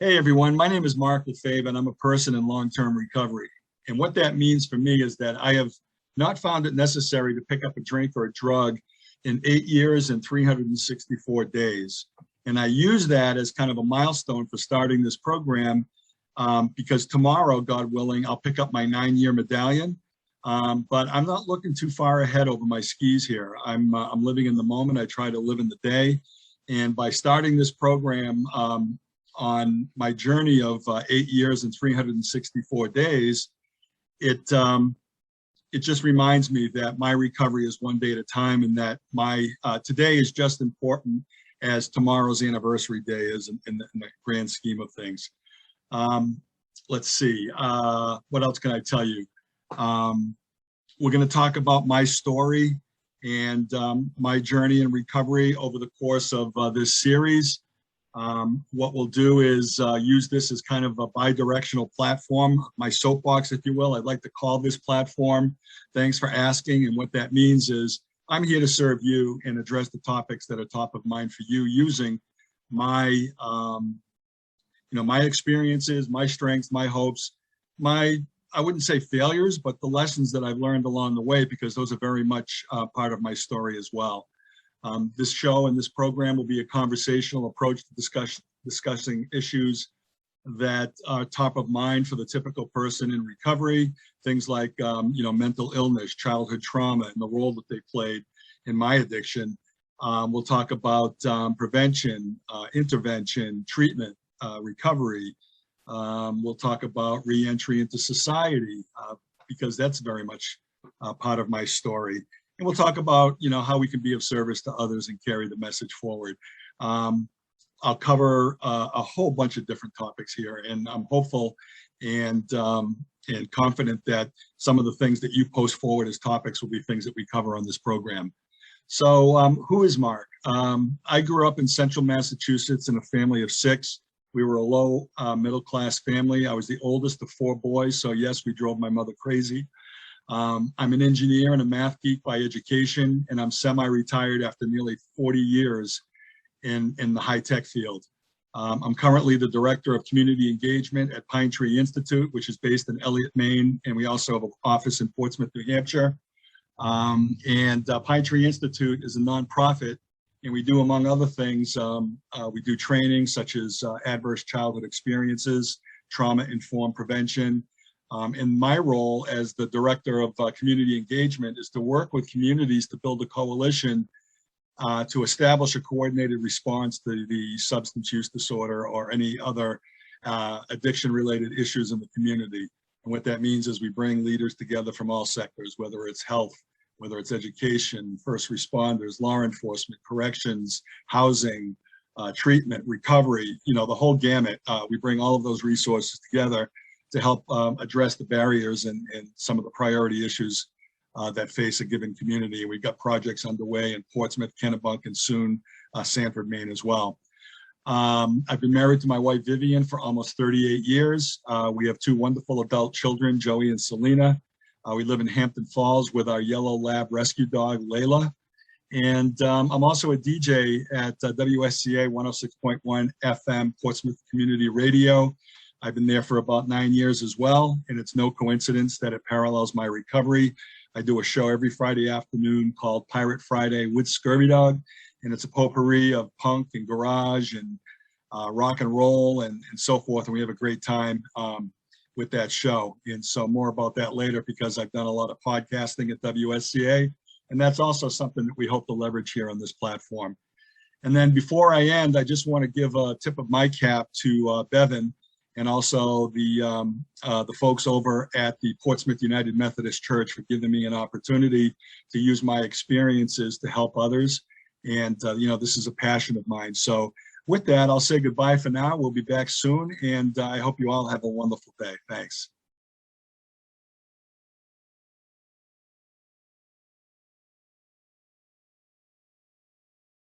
Hey everyone, my name is Mark Lefebvre and I'm a person in long-term recovery. And what that means for me is that I have not found it necessary to pick up a drink or a drug in 8 years and 364 days. And I use that as kind of a milestone for starting this program because tomorrow, God willing, I'll pick up my 9-year medallion. But I'm not looking too far ahead over my skis here. I'm living in the moment. I try to live in the day. And by starting this program, on my journey of 8 years and 364 days, it just reminds me that my recovery is one day at a time, and that my today is just important as tomorrow's anniversary day is in the grand scheme of things. Let's see, what else can I tell you? We're going to talk about my story and my journey in recovery over the course of this series. What we'll do is use this as kind of a bi-directional platform, my soapbox, if you will. I'd like to call this platform. Thanks for asking. And what that means is I'm here to serve you and address the topics that are top of mind for you using my, my experiences, my strengths, my hopes, I wouldn't say failures, but the lessons that I've learned along the way, because those are very much part of my story as well. This show and this program will be a conversational approach to discussing issues that are top of mind for the typical person in recovery. Things like, mental illness, childhood trauma, and the role that they played in my addiction. We'll talk about prevention, intervention, treatment, recovery. We'll talk about re-entry into society, because that's very much part of my story. And we'll talk about, how we can be of service to others and carry the message forward. I'll cover a whole bunch of different topics here, and I'm hopeful and confident that some of the things that you post forward as topics will be things that we cover on this program. So who is Mark? I grew up in central Massachusetts in a family of 6. We were a low middle class family. I was the oldest of 4 boys, so yes, we drove my mother crazy. I'm an engineer and a math geek by education, and I'm semi-retired after nearly 40 years in the high-tech field. I'm currently the Director of Community Engagement at Pine Tree Institute, which is based in Elliott, Maine, and we also have an office in Portsmouth, New Hampshire. Pine Tree Institute is a nonprofit, and we do, among other things, we do training such as adverse childhood experiences, trauma-informed prevention. And my role as the Director of Community Engagement is to work with communities to build a coalition to establish a coordinated response to the substance use disorder or any other addiction-related issues in the community. And what that means is we bring leaders together from all sectors, whether it's health, whether it's education, first responders, law enforcement, corrections, housing, treatment, recovery, the whole gamut. We bring all of those resources together to help address the barriers and some of the priority issues that face a given community. We've got projects underway in Portsmouth, Kennebunk, and soon Sanford, Maine as well. I've been married to my wife, Vivian, for almost 38 years. We have 2 wonderful adult children, Joey and Selena. We live in Hampton Falls with our yellow lab rescue dog, Layla. And I'm also a DJ at WSCA 106.1 FM Portsmouth Community Radio. I've been there for about 9 years as well, and it's no coincidence that it parallels my recovery. I do a show every Friday afternoon called Pirate Friday with Scurvy Dog, and it's a potpourri of punk and garage and rock and roll and so forth, and we have a great time with that show. And so more about that later, because I've done a lot of podcasting at WSCA, and that's also something that we hope to leverage here on this platform. And then before I end, I just want to give a tip of my cap to Bevan, and also the folks over at the Portsmouth United Methodist Church for giving me an opportunity to use my experiences to help others. And, this is a passion of mine. So with that, I'll say goodbye for now. We'll be back soon, and I hope you all have a wonderful day. Thanks.